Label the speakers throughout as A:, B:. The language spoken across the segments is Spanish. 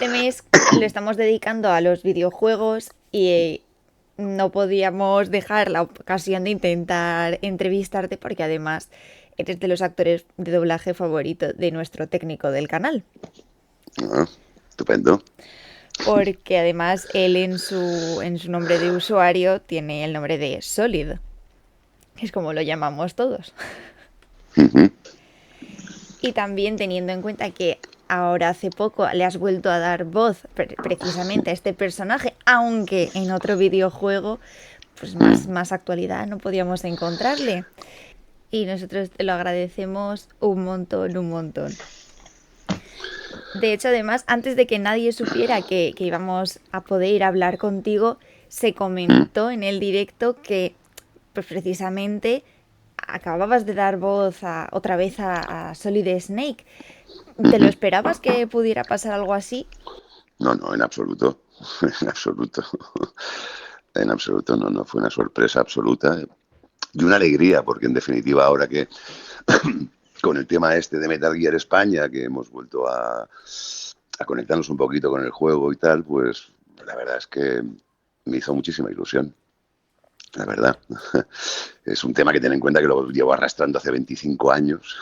A: este mes lo estamos dedicando a los videojuegos y no podíamos dejar la ocasión de intentar entrevistarte porque además eres de los actores de doblaje favorito de nuestro técnico del canal.
B: Ah, estupendo.
A: Porque además él en su nombre de usuario tiene el nombre de Solid, que es como lo llamamos todos.
B: Ujú.
A: Y también teniendo en cuenta que ahora hace poco le has vuelto a dar voz precisamente a este personaje, aunque en otro videojuego, pues
B: Mm.
A: más actualidad no podíamos encontrarle. Y nosotros te lo agradecemos un montón, un montón. De hecho, además, antes de que nadie supiera que íbamos a poder hablar contigo, se
B: Mm.
A: comentó en el directo que pues precisamente acababas de dar voz otra vez a Solid Snake. ¿Te lo
B: Ujú.
A: esperabas que pudiera pasar algo así?
B: No, no, en absoluto. En absoluto. En absoluto, no, no. Fue una sorpresa absoluta y una alegría, porque en definitiva, ahora que con el tema este de Metal Gear España, que hemos vuelto a conectarnos un poquito con el juego y tal, pues la verdad es que me hizo muchísima ilusión. La verdad. Es un tema que ten en cuenta que lo llevo arrastrando hace 25 años.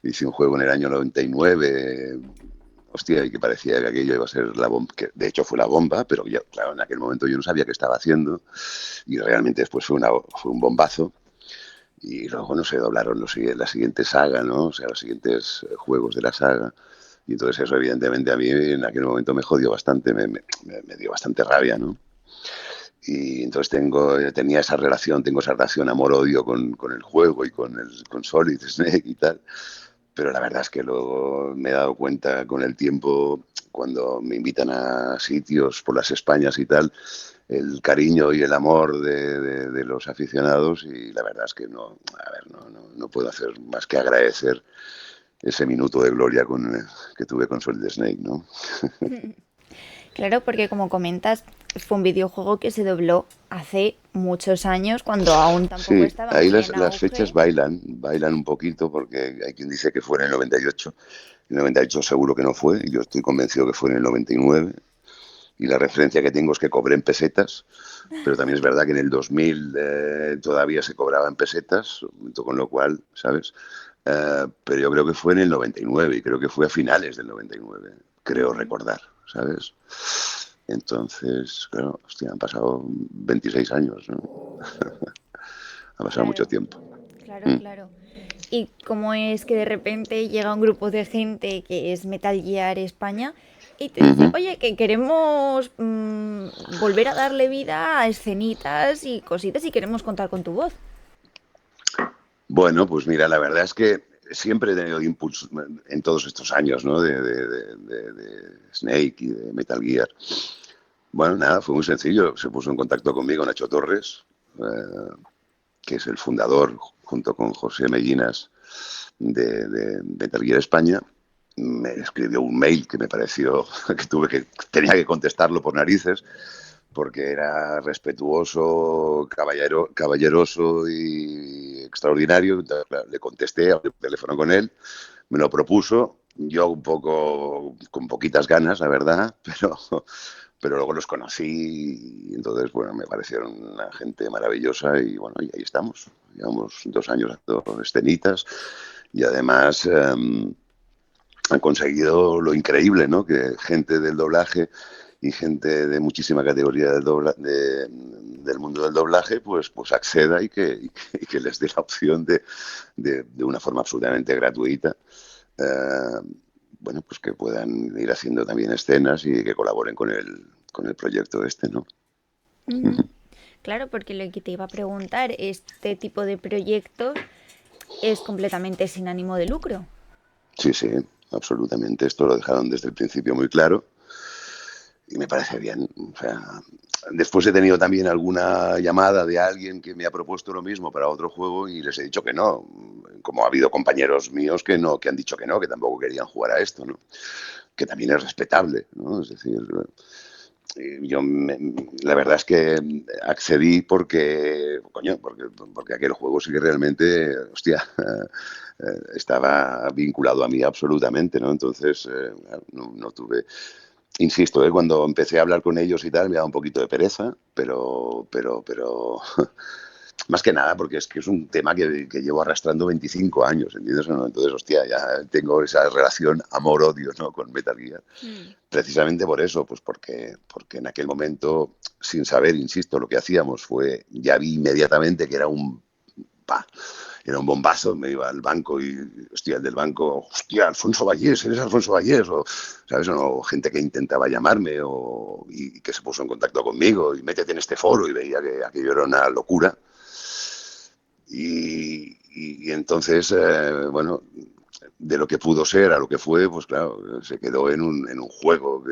B: Hice un juego en el año 99, hostia, y que parecía que aquello iba a ser la bomba, que de hecho fue la bomba, pero ya, claro, en aquel momento yo no sabía qué estaba haciendo y realmente después fue un bombazo. Y luego, no sé, doblaron la siguiente saga, ¿no? O sea, los siguientes juegos de la saga. Y entonces eso, evidentemente, a mí en aquel momento me jodió bastante, me dio bastante rabia, ¿no? Y entonces tenía esa relación, tengo esa relación amor-odio con el juego y con Solid Snake y tal. Pero la verdad es que luego me he dado cuenta con el tiempo, cuando me invitan a sitios por las Españas y tal, el cariño y el amor de los aficionados y la verdad es que no, a ver, no puedo hacer más que agradecer ese minuto de gloria que tuve con Solid Snake, ¿no?
A: Claro, porque como comentas, fue un videojuego que se dobló hace muchos años, cuando aún tampoco
B: Sí,
A: estaba
B: ahí
A: muy en
B: las fechas
A: auge.
B: bailan un poquito porque hay quien dice que fue en el 98. El 98 seguro que no fue, y yo estoy convencido que fue en el 99. Y la referencia que tengo es que cobré en pesetas, pero también es verdad que en el 2000 todavía se cobraba en pesetas, con lo cual, ¿sabes? Pero yo creo que fue en el 99 y creo que fue a finales del 99, creo recordar, ¿sabes? Entonces, claro, hostia, han pasado 26 años, ¿no? Ha pasado mucho
A: Claro,
B: tiempo.
A: claro,
B: Mm.
A: claro. ¿Y cómo es que de repente llega un grupo de gente que es Metal Gear España y te dice,
B: Ujú.
A: oye, que queremos volver a darle vida a escenitas y cositas y queremos contar con tu voz?
B: Bueno, pues mira, la verdad es que siempre he tenido impulso en todos estos años, ¿no? De Snake y de Metal Gear. Bueno, nada, fue muy sencillo. Se puso en contacto conmigo Nacho Torres, que es el fundador, junto con José Mellinas, de Metal Gear España. Me escribió un mail que me pareció tenía que contestarlo por narices, porque era respetuoso, caballeroso y extraordinario. Entonces, claro, le contesté, hablé por teléfono con él, me lo propuso, yo un poco con poquitas ganas, la verdad, pero luego los conocí y entonces, bueno, me parecieron una gente maravillosa y bueno, y ahí estamos. Llevamos 2 años haciendo escenitas y además han conseguido lo increíble, ¿no? Que gente del doblaje y gente de muchísima categoría del mundo del doblaje, pues acceda y que les dé la opción de una forma absolutamente gratuita, eh, bueno, pues que puedan ir haciendo también escenas y que colaboren con el proyecto este, ¿no?
A: Ujú. Claro, porque lo que te iba a preguntar, este tipo de proyectos es completamente sin ánimo de lucro.
B: Sí, sí, absolutamente. Esto lo dejaron desde el principio muy claro y me parece bien. O sea, después he tenido también alguna llamada de alguien que me ha propuesto lo mismo para otro juego y les he dicho que no. Como ha habido compañeros míos que no, que han dicho que no, que tampoco querían jugar a esto, ¿no? Que también es respetable, ¿no? Es decir, yo la verdad es que accedí porque, coño, porque aquel juego sí que realmente, hostia, estaba vinculado a mí absolutamente, ¿no? Entonces, no tuve insisto, cuando empecé a hablar con ellos y tal, me daba un poquito de pereza, pero más que nada porque es que es un tema que llevo arrastrando 25 años, ¿entiendes? ¿No? Entonces, hostia, ya tengo esa relación amor-odio, ¿no? Con Metal Gear.
A: Mm.
B: Precisamente por eso, pues porque en aquel momento, sin saber, insisto, lo que hacíamos fue, ya vi inmediatamente que era pa, era un bombazo, me iba al banco y, hostia, el del banco, hostia, Alfonso Vallés, eres Alfonso Vallés, o, ¿sabes? O gente que intentaba llamarme y que se puso en contacto conmigo y métete en este foro y veía que aquello era una locura. Y entonces, bueno, de lo que pudo ser a lo que fue, pues claro, se quedó en un juego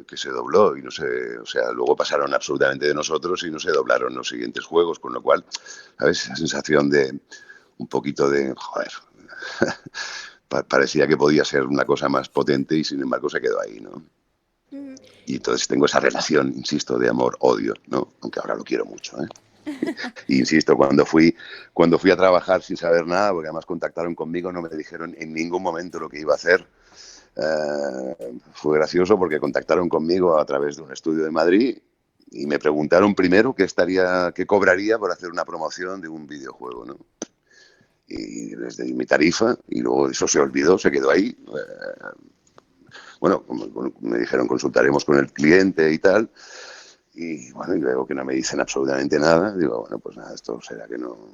B: que se dobló y no sé, o sea, luego pasaron absolutamente de nosotros y no se doblaron los siguientes juegos, con lo cual, ¿sabes? Esa sensación de un poquito de, joder, parecía que podía ser una cosa más potente y sin embargo se quedó ahí, ¿no?
A: Mm.
B: Y entonces tengo esa relación, insisto, de amor-odio, ¿no? Aunque ahora lo quiero mucho, ¿eh? Y insisto, cuando fui a trabajar sin saber nada, porque además contactaron conmigo, no me dijeron en ningún momento lo que iba a hacer. Fue gracioso porque contactaron conmigo a través de un estudio de Madrid y me preguntaron primero qué cobraría por hacer una promoción de un videojuego, ¿no? Y les di mi tarifa y luego eso se olvidó, se quedó ahí. Bueno, me dijeron consultaremos con el cliente y tal. Y bueno, y luego que no me dicen absolutamente nada, digo, bueno, pues nada, esto será no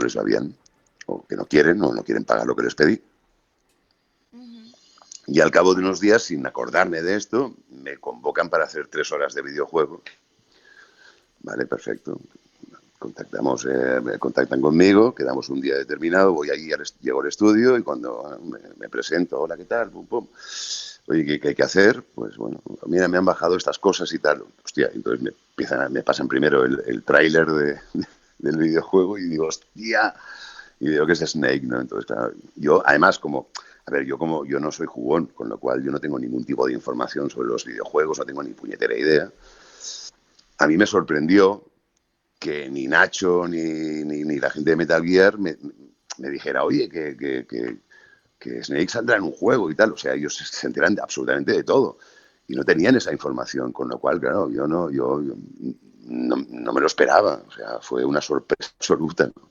B: les va bien, o que no quieren, o no quieren pagar lo que les pedí.
A: Ujú.
B: Y al cabo de unos días, sin acordarme de esto, me convocan para hacer 3 horas de videojuego. Vale, perfecto. Me contactan conmigo, quedamos un día determinado, voy allí, llego al estudio y cuando me presento, hola, ¿qué tal? Pum, pum. Oye, ¿qué hay que hacer? Pues bueno, mira, me han bajado estas cosas y tal. Hostia, entonces me pasan primero el tráiler del videojuego y digo, hostia, y veo que es Snake, ¿no? Entonces, claro, yo, además, yo no soy jugón, con lo cual yo no tengo ningún tipo de información sobre los videojuegos, no tengo ni puñetera idea. A mí me sorprendió que ni Nacho ni la gente de Metal Gear me dijera, oye, que Snake saldrá en un juego y tal. O sea, ellos se enteran absolutamente de todo. Y no tenían esa información, con lo cual, claro, yo no me lo esperaba. O sea, fue una sorpresa absoluta, ¿no?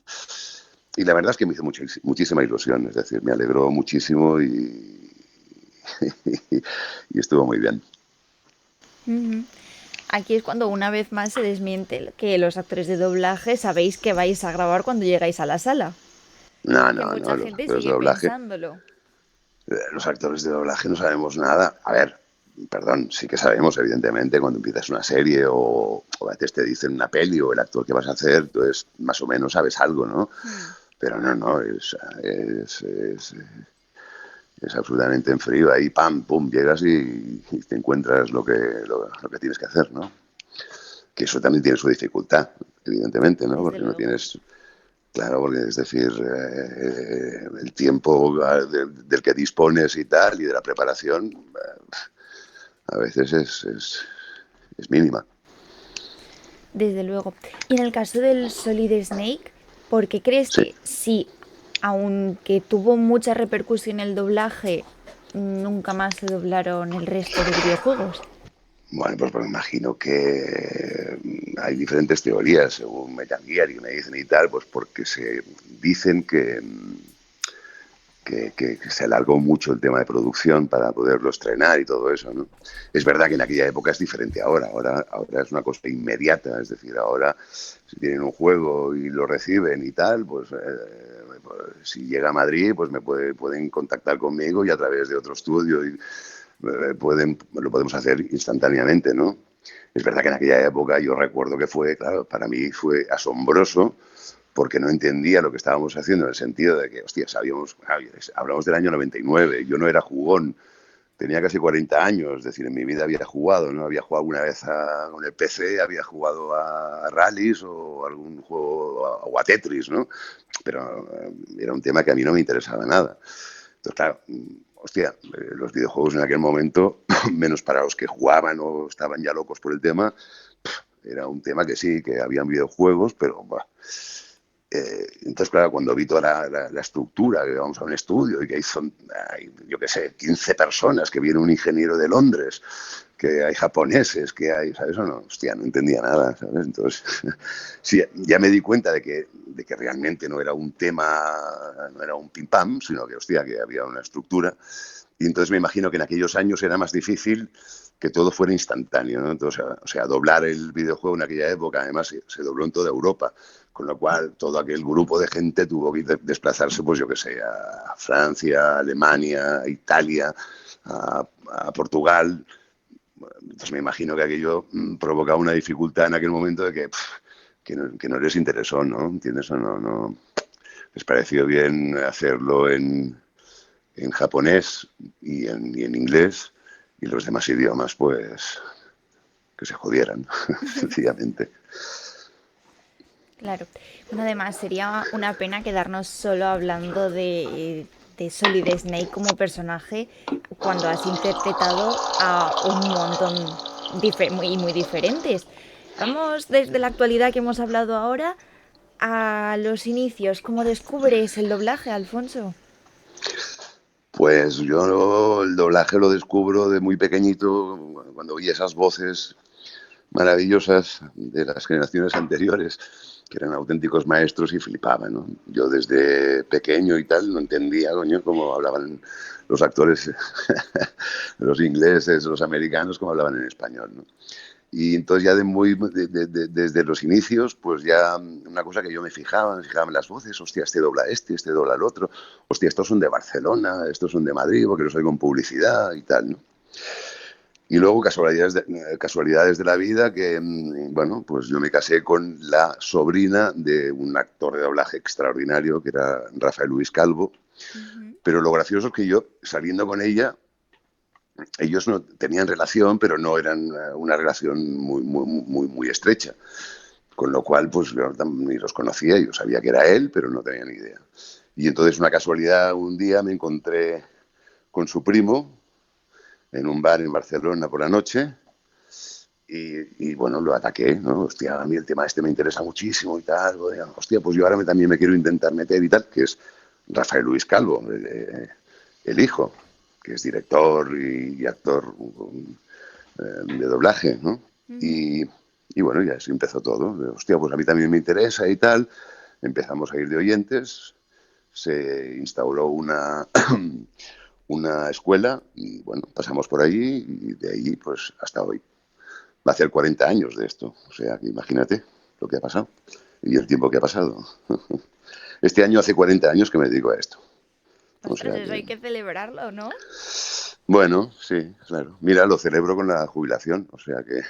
B: Y la verdad es que me hizo muchísima ilusión, es decir, me alegró muchísimo y estuvo muy bien.
A: Ujú. Aquí es cuando una vez más se desmiente que los actores de doblaje sabéis que vais a grabar cuando llegáis a la sala.
B: No,
A: Que
B: no,
A: mucha
B: no,
A: gente sigue pensándolo.
B: los actores de doblaje no sabemos nada. A ver, perdón, sí que sabemos, evidentemente, cuando empiezas una serie o a veces te dicen una peli o el actor que vas a hacer, entonces más o menos sabes algo, ¿no?
A: Hmm.
B: Pero no, es, es, es absolutamente en frío. Ahí, pam, pum, llegas y te encuentras lo que tienes que hacer, ¿no? Que eso también tiene su dificultad, evidentemente, ¿no?
A: Desde
B: Porque no
A: luego.
B: tienes, claro, porque es decir, el tiempo del que dispones y tal, y de la preparación, a veces es mínima.
A: Desde luego. Y en el caso del Solid Snake, ¿por qué crees
B: Sí.
A: que sí, aunque tuvo mucha repercusión el doblaje, nunca más se doblaron el resto de videojuegos?
B: Bueno, pues me imagino que hay diferentes teorías, según Metal Gear y me dicen y tal, pues porque se dicen que se alargó mucho el tema de producción para poderlo estrenar y todo eso, ¿no? Es verdad que en aquella época es diferente ahora es una cosa inmediata, es decir, ahora si tienen un juego y lo reciben y tal, pues si llega a Madrid, pues pueden contactar conmigo y a través de otro estudio y lo podemos hacer instantáneamente, ¿no? Es verdad que en aquella época yo recuerdo que claro, para mí fue asombroso porque no entendía lo que estábamos haciendo en el sentido de que, hostia, hablamos del año 99, yo no era jugón, tenía casi 40 años, es decir, en mi vida había jugado, ¿no? Había jugado una vez con el PC, había jugado a rallies o algún juego o a Tetris, ¿no? Pero era un tema que a mí no me interesaba nada. Entonces, claro, hostia, los videojuegos en aquel momento, menos para los que jugaban o estaban ya locos por el tema, era un tema que sí, que habían videojuegos, pero Entonces, claro, cuando vi toda la estructura, que vamos a un estudio y que hay, yo qué sé, 15 personas, que viene un ingeniero de Londres, que hay japoneses, que hay, ¿sabes o no? Hostia, no entendía nada, ¿sabes? Entonces, sí, ya me di cuenta de que realmente no era un tema, no era un pim pam, sino que, hostia, que había una estructura. Y entonces me imagino que en aquellos años era más difícil que todo fuera instantáneo, ¿no? Entonces, o sea, doblar el videojuego en aquella época, además se dobló en toda Europa, con lo cual todo aquel grupo de gente tuvo que desplazarse, pues yo qué sé, a Francia, a Alemania, a Italia, a Portugal. Entonces me imagino que aquello provocaba una dificultad en aquel momento de que no les interesó, ¿no? ¿Entiendes? O no les pareció bien hacerlo en japonés y en inglés, y los demás idiomas, pues, que se jodieran, sencillamente.
A: Claro. Bueno, además sería una pena quedarnos solo hablando de Solid Snake como personaje cuando has interpretado a un montón muy, muy diferentes. Vamos desde la actualidad que hemos hablado ahora a los inicios. ¿Cómo descubres el doblaje, Alfonso?
B: Pues yo el doblaje lo descubro de muy pequeñito, cuando oí esas voces maravillosas de las generaciones anteriores, que eran auténticos maestros y flipaba, ¿no? Yo desde pequeño y tal no entendía, coño, cómo hablaban los actores, los ingleses, los americanos, cómo hablaban en español, ¿no? Y entonces ya desde los inicios, pues ya una cosa que yo me fijaba en las voces, hostia, este dobla el otro, hostia, estos son de Barcelona, estos son de Madrid, porque los oigo en publicidad y tal, ¿no? Y luego casualidades de la vida que, bueno, pues yo me casé con la sobrina de un actor de doblaje extraordinario, que era Rafael Luis Calvo,
A: Ujú.
B: pero lo gracioso es que yo, saliendo con ella, ellos no tenían relación, pero no eran una relación muy estrecha. Con lo cual, pues yo ni los conocía, yo sabía que era él, pero no tenía ni idea. Y entonces, una casualidad, un día me encontré con su primo en un bar en Barcelona por la noche y bueno, lo ataqué, ¿no? Hostia, a mí el tema este me interesa muchísimo y tal. Bueno, hostia, pues yo ahora también me quiero intentar meter y tal, que es Rafael Luis Calvo, el hijo, que es director y actor de doblaje, ¿no?
A: Ujú.
B: Y, y bueno, ya así empezó todo. Hostia, pues a mí también me interesa y tal. Empezamos a ir de oyentes, se instauró una escuela y bueno, pasamos por allí y de ahí pues hasta hoy. Va a hacer 40 años de esto, o sea que imagínate lo que ha pasado y el tiempo que ha pasado. Este año hace 40 años que me dedico a esto, o
A: Ostras,
B: sea
A: eso
B: que,
A: hay que celebrarlo, ¿no?
B: bueno, sí, claro. Mira, lo celebro con la jubilación, o sea que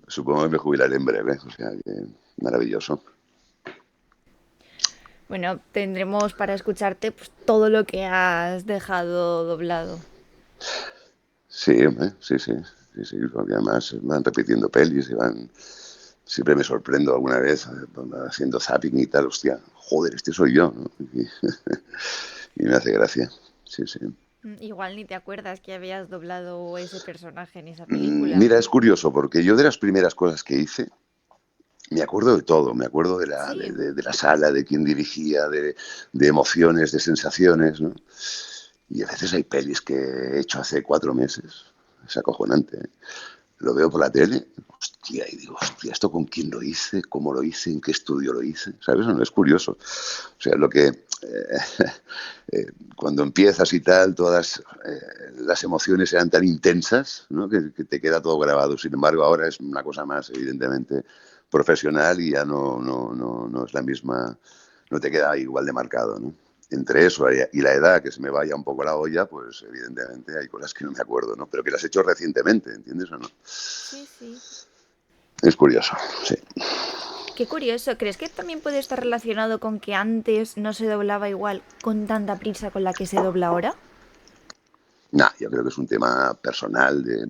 B: supongo que me jubilaré en breve, o sea que maravilloso.
A: Bueno, tendremos para escucharte pues, todo lo que has dejado doblado.
B: Sí, hombre, sí, sí, sí, sí, porque además van repitiendo pelis y siempre me sorprendo alguna vez haciendo zapping y tal, hostia, joder, este soy yo, ¿no? Y me hace gracia, sí, sí.
A: Igual ni te acuerdas que habías doblado ese personaje en esa película.
B: Mira, es curioso, porque yo de las primeras cosas que hice, me acuerdo de todo, me acuerdo de la, de,
A: Sí.
B: de- de la sala, de quién dirigía, de emociones, de sensaciones, ¿no? Y a veces hay pelis que he hecho hace 4 meses, es acojonante, ¿eh? Lo veo por la tele, hostia, y digo, hostia, ¿esto con quién lo hice? ¿Cómo lo hice? ¿En qué estudio lo hice? ¿Sabes? No, es curioso. O sea, cuando empiezas y tal, todas las emociones eran tan intensas, ¿no? que te queda todo grabado. Sin embargo, ahora es una cosa más, evidentemente, profesional y ya no es la misma, no te queda igual de marcado, ¿no? Entre eso y la edad, que se me vaya un poco la olla, pues evidentemente hay cosas que no me acuerdo, ¿no? Pero que las he hecho recientemente, ¿entiendes o no?
A: Sí, sí.
B: Es curioso, sí.
A: Qué curioso. ¿Crees que también puede estar relacionado con que antes no se doblaba igual con tanta prisa con la que se dobla ahora?
B: Nah, yo creo que es un tema personal de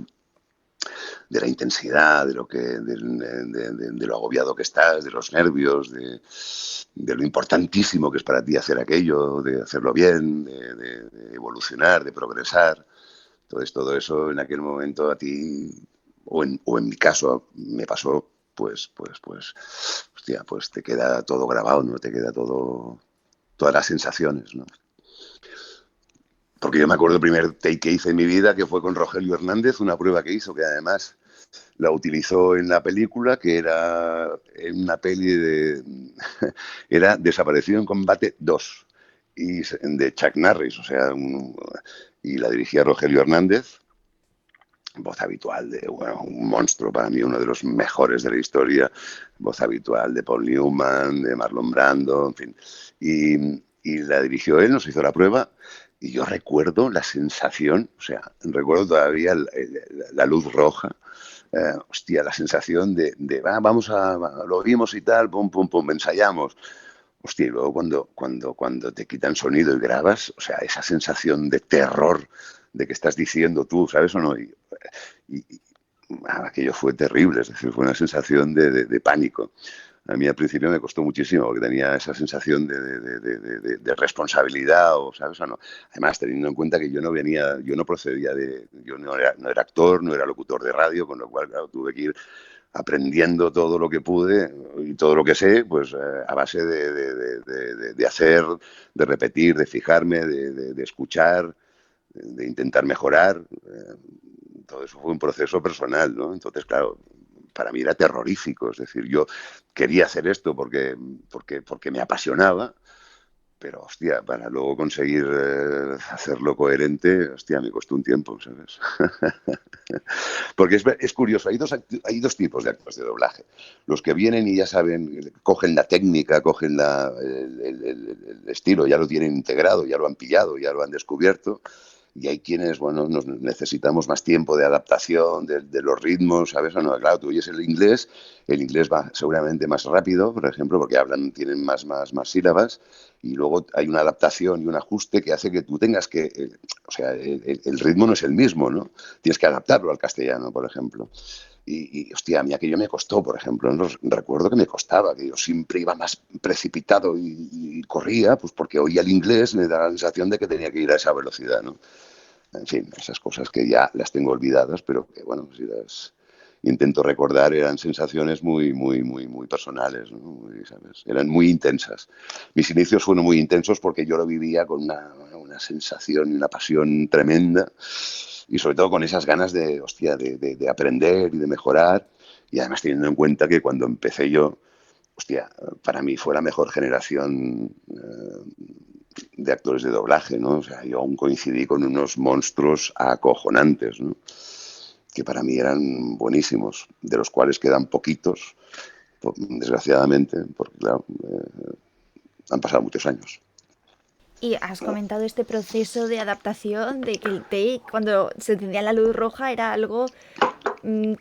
B: la intensidad, de lo agobiado que estás, de los nervios, de lo importantísimo que es para ti hacer aquello, de hacerlo bien, de evolucionar, de progresar. Entonces, todo eso en aquel momento a ti, o en mi caso, me pasó, pues, hostia, pues te queda todo grabado, ¿no? Te queda todo, todas las sensaciones, ¿no? Porque yo me acuerdo el primer take que hice en mi vida, que fue con Rogelio Hernández, una prueba que hizo, que además la utilizó en la película, que era en una peli de... era Desaparecido en Combate 2, y de Chuck Norris, o sea, y la dirigía Rogelio Hernández, voz habitual de, bueno, un monstruo para mí, uno de los mejores de la historia, voz habitual de Paul Newman, de Marlon Brando, en fin. Y la dirigió él, nos hizo la prueba, y yo recuerdo la sensación, o sea, recuerdo todavía la luz roja, hostia, la sensación de vamos a, lo vimos y tal, pum, pum, pum, ensayamos. Hostia, y luego cuando te quitan sonido y grabas, o sea, esa sensación de terror de que estás diciendo tú, ¿sabes o no? Y aquello fue terrible, es decir, fue una sensación de pánico. A mí al principio me costó muchísimo porque tenía esa sensación de responsabilidad, o, ¿sabes o no? Además, teniendo en cuenta que yo no venía, yo no procedía de, yo no era actor, no era locutor de radio, con lo cual, claro, tuve que ir aprendiendo todo lo que pude y todo lo que sé, pues a base de hacer, de repetir, de fijarme, de escuchar, de intentar mejorar. Todo eso fue un proceso personal, ¿no? Entonces, claro, para mí era terrorífico. Es decir, yo quería hacer esto porque me apasionaba, pero, hostia, para luego conseguir hacerlo coherente, hostia, me costó un tiempo, ¿sabes? Porque es curioso, hay dos tipos de actores de doblaje. Los que vienen y ya saben, cogen la técnica, cogen el estilo, ya lo tienen integrado, ya lo han pillado, ya lo han descubierto. Y hay quienes, bueno, nos necesitamos más tiempo de adaptación, de los ritmos, ¿sabes? O no, claro, tú oyes el inglés va seguramente más rápido, por ejemplo, porque tienen más sílabas, y luego hay una adaptación y un ajuste que hace que tú tengas que, o sea, el ritmo no es el mismo, ¿no? Tienes que adaptarlo al castellano, por ejemplo. Hostia, a mí aquello me costó, por ejemplo, ¿no? Recuerdo que me costaba, que yo siempre iba más precipitado y corría, pues porque oía el inglés, me daba la sensación de que tenía que ir a esa velocidad, ¿no? En fin, esas cosas que ya las tengo olvidadas, pero que, bueno, si las intento recordar, eran sensaciones muy personales, ¿no? ¿Sabes? Eran muy intensas. Mis inicios fueron muy intensos porque yo lo vivía con una sensación y una pasión tremenda, y sobre todo con esas ganas de, hostia, de aprender y de mejorar, y además teniendo en cuenta que cuando empecé yo, hostia, para mí fue la mejor generación de actores de doblaje, ¿no? O sea, yo aún coincidí con unos monstruos acojonantes, ¿no? Que para mí eran buenísimos, de los cuales quedan poquitos, desgraciadamente, porque claro, han pasado muchos años.
A: Y has comentado este proceso de adaptación, de que el take, cuando se encendía la luz roja, era algo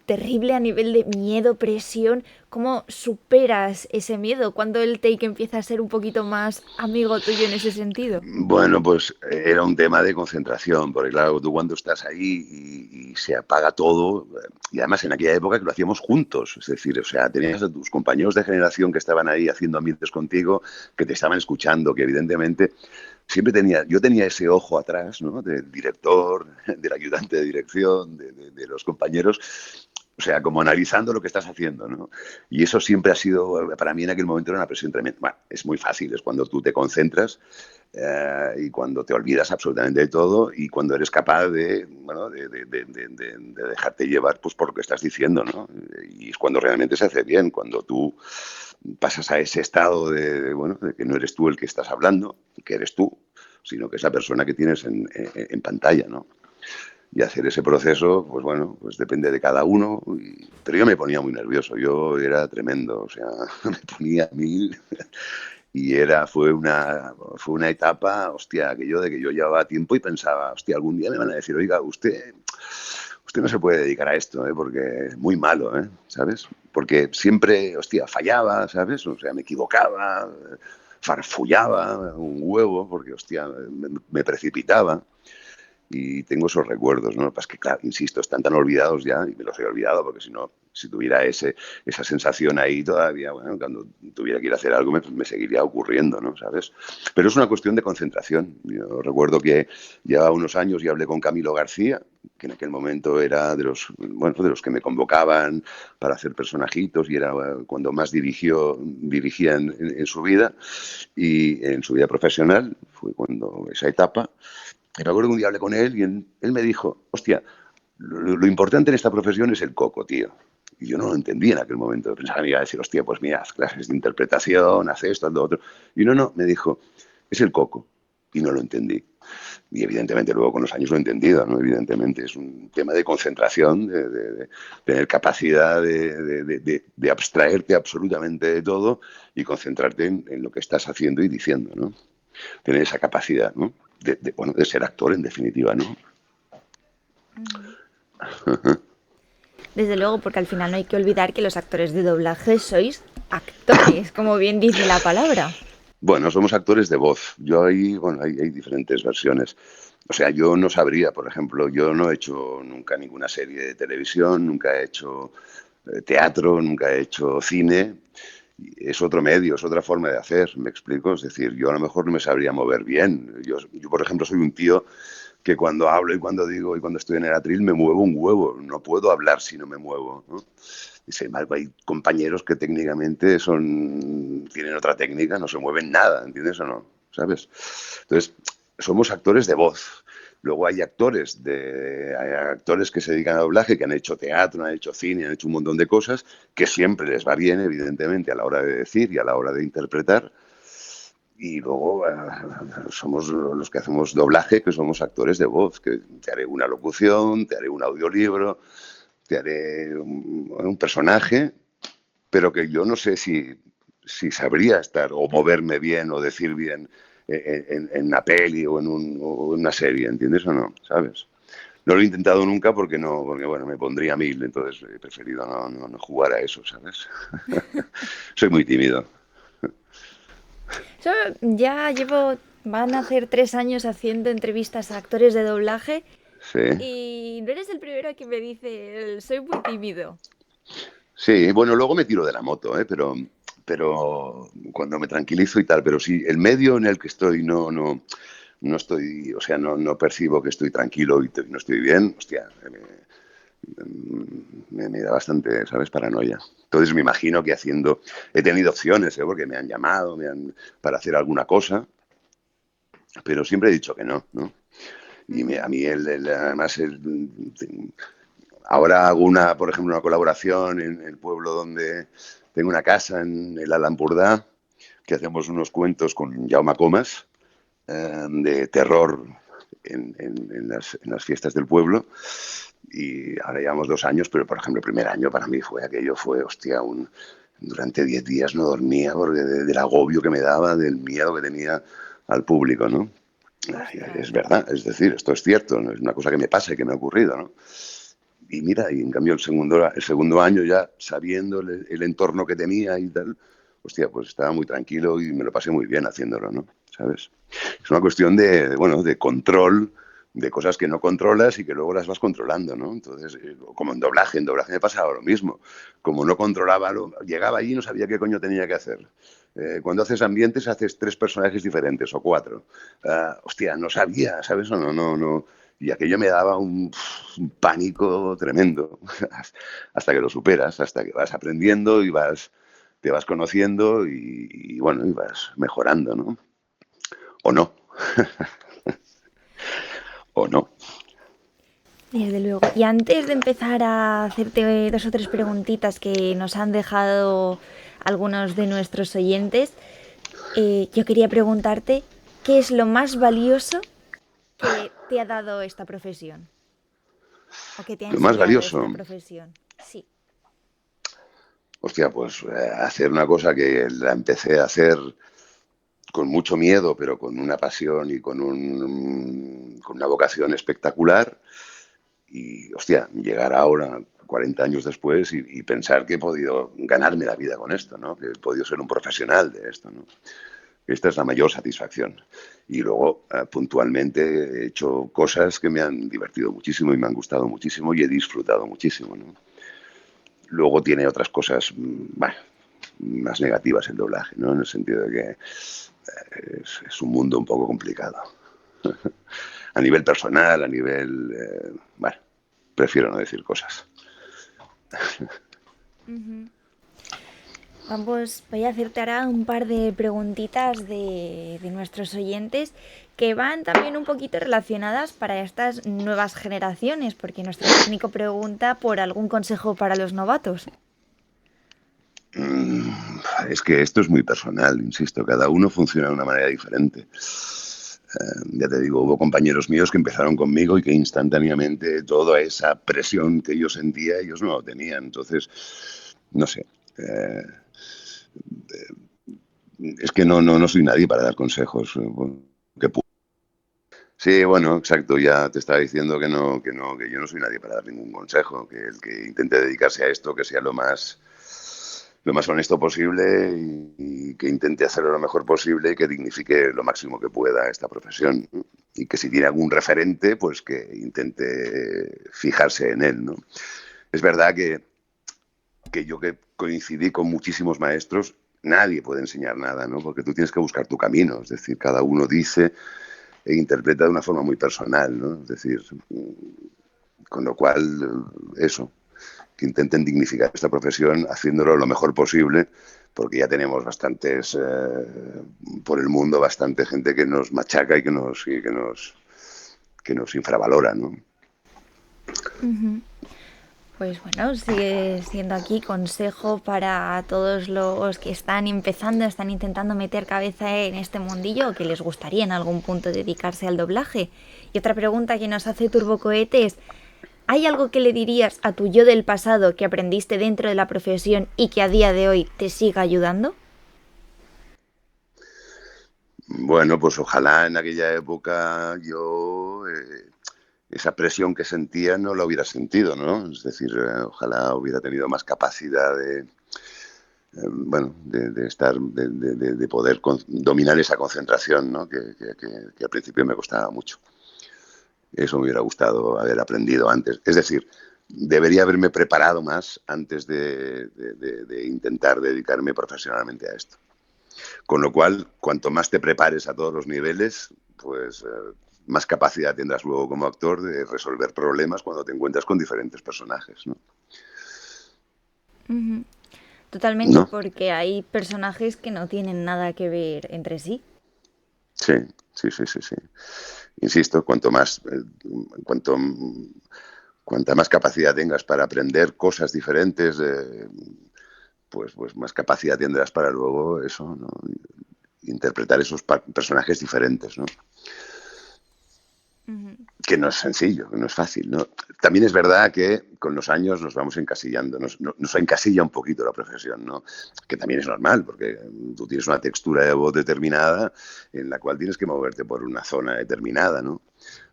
A: terrible a nivel de miedo, presión. ¿Cómo superas ese miedo? ¿Cuándo el take empieza a ser un poquito más amigo tuyo en ese sentido?
B: Bueno, pues era un tema de concentración, porque claro, tú cuando estás ahí y se apaga todo, y además en aquella época que lo hacíamos juntos, es decir, o sea, tenías a tus compañeros de generación que estaban ahí haciendo ambientes contigo, que te estaban escuchando, que evidentemente yo tenía ese ojo atrás, ¿no? Del director, del ayudante de dirección, de los compañeros, o sea, como analizando lo que estás haciendo, ¿no? Y eso siempre ha sido, para mí en aquel momento era una presión tremenda. Bueno, es muy fácil, es cuando tú te concentras y cuando te olvidas absolutamente de todo y cuando eres capaz de, bueno, de dejarte llevar pues, por lo que estás diciendo, ¿no? Y es cuando realmente se hace bien, cuando tú pasas a ese estado bueno, de que no eres tú el que estás hablando, que eres tú, sino que es la persona que tienes en pantalla, ¿no? Y hacer ese proceso, pues bueno, pues depende de cada uno. Pero yo me ponía muy nervioso, yo era tremendo, o sea, me ponía a mil y fue una etapa, hostia, aquello de que yo llevaba tiempo y pensaba, hostia, algún día me van a decir, oiga, usted no se puede dedicar a esto, porque es muy malo, ¿sabes? Porque siempre, hostia, fallaba, ¿sabes? O sea, me equivocaba, farfullaba un huevo, porque, hostia, me precipitaba. Y tengo esos recuerdos, ¿no? Pues que, claro, insisto, están tan olvidados ya, y me los he olvidado porque si no, Si tuviera esa sensación ahí todavía, bueno, cuando tuviera que ir a hacer algo me seguiría ocurriendo, ¿no? ¿Sabes? Pero es una cuestión de concentración. Yo recuerdo que llevaba unos años y hablé con Camilo García, que en aquel momento era de los, bueno, de los que me convocaban para hacer personajitos y era cuando más dirigía en su vida y en su vida profesional, fue cuando esa etapa. Y recuerdo que un día hablé con él y él me dijo, hostia, lo importante en esta profesión es el coco, tío. Y yo no lo entendía en aquel momento. Pensaba que me iba a decir, hostia, pues mira, haz clases de interpretación, haz esto, haz lo otro. Y no, me dijo, es el coco. Y no lo entendí. Y evidentemente luego con los años lo he entendido, ¿no? Evidentemente es un tema de concentración, de tener capacidad de abstraerte absolutamente de todo y concentrarte en lo que estás haciendo y diciendo, ¿no? Tener esa capacidad, ¿no? Bueno, de ser actor en definitiva, ¿no?
A: Desde luego, porque al final no hay que olvidar que los actores de doblaje sois actores, como bien dice la palabra.
B: Bueno, somos actores de voz. Yo ahí, bueno, hay diferentes versiones. O sea, yo no sabría, por ejemplo, yo no he hecho nunca ninguna serie de televisión, nunca he hecho teatro, nunca he hecho cine. Es otro medio, es otra forma de hacer, me explico. Es decir, yo a lo mejor no me sabría mover bien. Yo por ejemplo, soy un tío que cuando hablo y cuando digo y cuando estoy en el atril me muevo un huevo. No puedo hablar si no me muevo, ¿no? Y sin embargo, hay compañeros que técnicamente tienen otra técnica, no se mueven nada, ¿entiendes o no? ¿Sabes? Entonces, somos actores de voz. Luego hay actores que se dedican a doblaje, que han hecho teatro, han hecho cine, han hecho un montón de cosas, que siempre les va bien, evidentemente, a la hora de decir y a la hora de interpretar. Y luego somos los que hacemos doblaje, que somos actores de voz, que te haré una locución, te haré un audiolibro, te haré un personaje, pero que yo no sé si sabría estar o moverme bien o decir bien en una peli o en una serie, ¿entiendes o no? ¿Sabes? No lo he intentado nunca porque bueno, me pondría 1000, entonces he preferido no jugar a eso, ¿sabes? Soy muy tímido.
A: Yo ya llevo, van a hacer 3 años haciendo entrevistas a actores de doblaje
B: Sí.
A: y no eres el primero que me dice, soy muy tímido.
B: Sí, bueno, luego me tiro de la moto, ¿eh? Pero cuando me tranquilizo y tal, pero sí, el medio en el que estoy no estoy, o sea, no percibo que estoy tranquilo y no estoy bien, hostia, me da bastante, ¿sabes? Paranoia. Entonces me imagino que he tenido opciones, ¿eh? Porque me han llamado, para hacer alguna cosa, pero siempre he dicho que no, ¿no? Y a mí además ahora hago por ejemplo, una colaboración en el pueblo donde tengo una casa, en el Alampurdá, que hacemos unos cuentos con Jaume Comas, de terror en las fiestas del pueblo. Y ahora llevamos 2 años, pero por ejemplo, el primer año para mí fue, hostia, durante 10 días no dormía porque del agobio que me daba, del miedo que tenía al público, ¿no? Es
A: Ostras.
B: verdad, es decir, esto es cierto, no es una cosa que me pasa y que me ha ocurrido, ¿no? Y mira, y en cambio el segundo año ya sabiendo el entorno que tenía y tal, hostia, pues estaba muy tranquilo y me lo pasé muy bien haciéndolo, ¿no? ¿Sabes? Es una cuestión bueno, de control de cosas que no controlas y que luego las vas controlando, ¿no? Entonces, como en doblaje me pasaba lo mismo. Como no controlaba, llegaba allí y no sabía qué coño tenía que hacer. Cuando haces ambientes haces 3 personajes diferentes o 4. Hostia, no sabía, ¿sabes? O no. Y aquello me daba un pánico tremendo, hasta que lo superas, hasta que vas aprendiendo y te vas conociendo y bueno, y vas mejorando, ¿no? O no, o no.
A: Desde luego. Y antes de empezar a hacerte 2 o 3 preguntitas que nos han dejado algunos de nuestros oyentes, yo quería preguntarte, ¿qué es lo más valioso que te ha dado esta profesión? ¿O que te ha
B: Lo más
A: enseñado
B: valioso,
A: esta profesión? Sí.
B: hostia, pues hacer una cosa que la empecé a hacer con mucho miedo, pero con una pasión y con una vocación espectacular. Y, hostia, llegar ahora, 40 años después, y pensar que he podido ganarme la vida con esto, ¿no? Que he podido ser un profesional de esto, ¿no? Esta es la mayor satisfacción. Y luego, puntualmente, he hecho cosas que me han divertido muchísimo y me han gustado muchísimo y he disfrutado muchísimo, ¿no? Luego tiene otras cosas, bueno, más negativas el doblaje, ¿no? En el sentido de que es un mundo un poco complicado. A nivel personal, a nivel... bueno, prefiero no decir cosas.
A: Voy a hacerte ahora un par de preguntitas de nuestros oyentes que van también un poquito relacionadas para estas nuevas generaciones, porque nuestro técnico pregunta por algún consejo para los novatos.
B: Es que esto es muy personal, insisto, cada uno funciona de una manera diferente. Ya te digo, hubo compañeros míos que empezaron conmigo y que instantáneamente toda esa presión que yo sentía, ellos no lo tenían. Entonces, no sé. Es que no soy nadie para dar consejos. Que sí, bueno, exacto. Ya te estaba diciendo que yo no soy nadie para dar ningún consejo. Que el que intente dedicarse a esto, que sea lo más honesto posible y que intente hacerlo lo mejor posible y que dignifique lo máximo que pueda esta profesión. ¿No? Y que si tiene algún referente, pues que intente fijarse en él. ¿No? Es verdad que yo que coincidí con muchísimos maestros, nadie puede enseñar nada, ¿no? Porque tú tienes que buscar tu camino. Es decir, cada uno dice e interpreta de una forma muy personal, ¿no? Es decir, con lo cual, eso, que intenten dignificar esta profesión haciéndolo lo mejor posible, porque ya tenemos bastantes, por el mundo, bastante gente que nos machaca y que nos infravalora, ¿no?
A: Pues bueno, sigue siendo aquí consejo para todos los que están empezando, están intentando meter cabeza en este mundillo o que les gustaría en algún punto dedicarse al doblaje. Y otra pregunta que nos hace Turbocohete es, ¿hay algo que le dirías a tu yo del pasado que aprendiste dentro de la profesión y que a día de hoy te siga ayudando?
B: Bueno, pues ojalá en aquella época yo esa presión que sentía no la hubiera sentido, ¿no? Es decir, ojalá hubiera tenido más capacidad bueno, de estar, de poder dominar esa concentración, ¿no? Que al principio me costaba mucho. Eso me hubiera gustado haber aprendido antes. Es decir, debería haberme preparado más antes de intentar dedicarme profesionalmente a esto. Con lo cual, cuanto más te prepares a todos los niveles, pues más capacidad tendrás luego como actor de resolver problemas cuando te encuentras con diferentes personajes, ¿no?
A: Totalmente,
B: ¿No?
A: porque hay personajes que no tienen nada que ver entre sí.
B: Sí, sí. Insisto, cuanto, cuanta más capacidad tengas para aprender cosas diferentes, pues más capacidad tendrás para luego eso, ¿no? Interpretar esos personajes diferentes, ¿no? Que no es sencillo, que no es fácil, ¿no? También es verdad que con los años nos vamos encasillando, nos encasilla un poquito la profesión, ¿no? Que también es normal, porque tú tienes una textura de voz determinada en la cual tienes que moverte por una zona determinada, ¿no?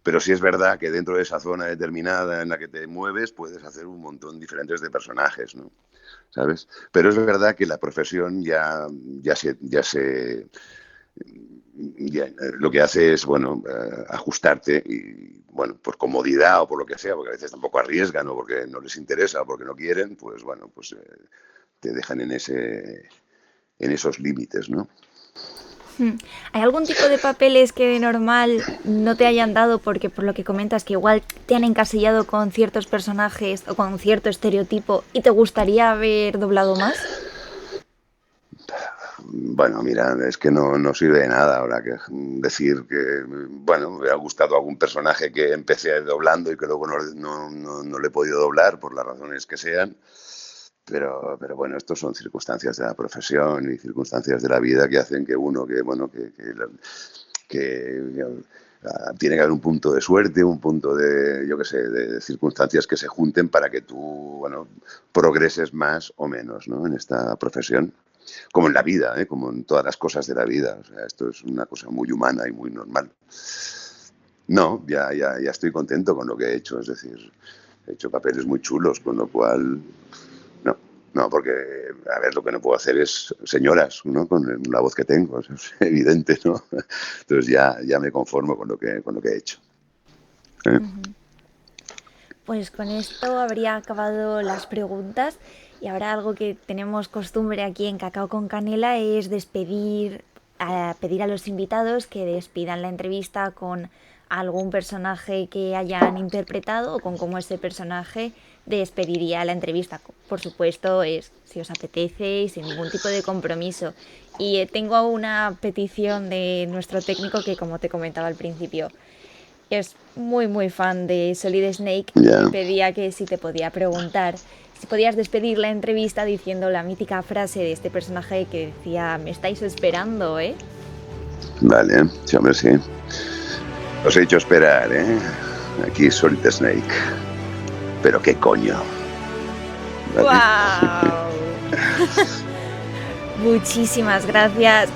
B: Pero sí es verdad que dentro de esa zona determinada en la que te mueves puedes hacer un montón diferentes de personajes, ¿no? ¿Sabes? Pero es verdad que la profesión lo que hace es, bueno, ajustarte y, bueno, por comodidad o por lo que sea, porque a veces tampoco arriesgan o porque no les interesa o porque no quieren, pues bueno, pues te dejan en esos límites, ¿no?
A: ¿Hay algún tipo de papeles que de normal no te hayan dado porque por lo que comentas que igual te han encasillado con ciertos personajes o con cierto estereotipo y te gustaría haber doblado más?
B: Bueno, mira, es que no sirve de nada ahora que decir que, bueno, me ha gustado algún personaje que empecé doblando y que luego no le he podido doblar por las razones que sean. Pero bueno, estos son circunstancias de la profesión y circunstancias de la vida que hacen que uno, que bueno, que tiene que haber un punto de suerte, un punto de, yo qué sé, de circunstancias que se junten para que tú, bueno, progreses más o menos, ¿no? En esta profesión. Como en la vida, ¿eh? Como en todas las cosas de la vida. O sea, esto es una cosa muy humana y muy normal. No, ya estoy contento con lo que he hecho. Es decir, he hecho papeles muy chulos, con lo cual no, porque, a ver, lo que no puedo hacer es señoras, ¿no? Con la voz que tengo, eso es evidente, ¿no? Entonces ya me conformo con lo que he hecho. ¿Eh?
A: Pues con esto habría acabado las preguntas Y ahora algo que tenemos costumbre aquí en Cacao con Canela es pedir a los invitados que despidan la entrevista con algún personaje que hayan interpretado o con cómo ese personaje despediría la entrevista. Por supuesto, es si os apetece y sin ningún tipo de compromiso. Y tengo una petición de nuestro técnico que, como te comentaba al principio, es muy muy fan de Solid Snake y me
B: Ya,
A: pedía que si te podía preguntar si podías despedir la entrevista diciendo la mítica frase de este personaje que decía: me estáis esperando, ¿eh?
B: vale, sí, hombre, sí. Os he hecho esperar, ¿eh? Aquí Solid Snake. Pero qué coño, ¿vale?
A: ¡Wow! Muchísimas gracias.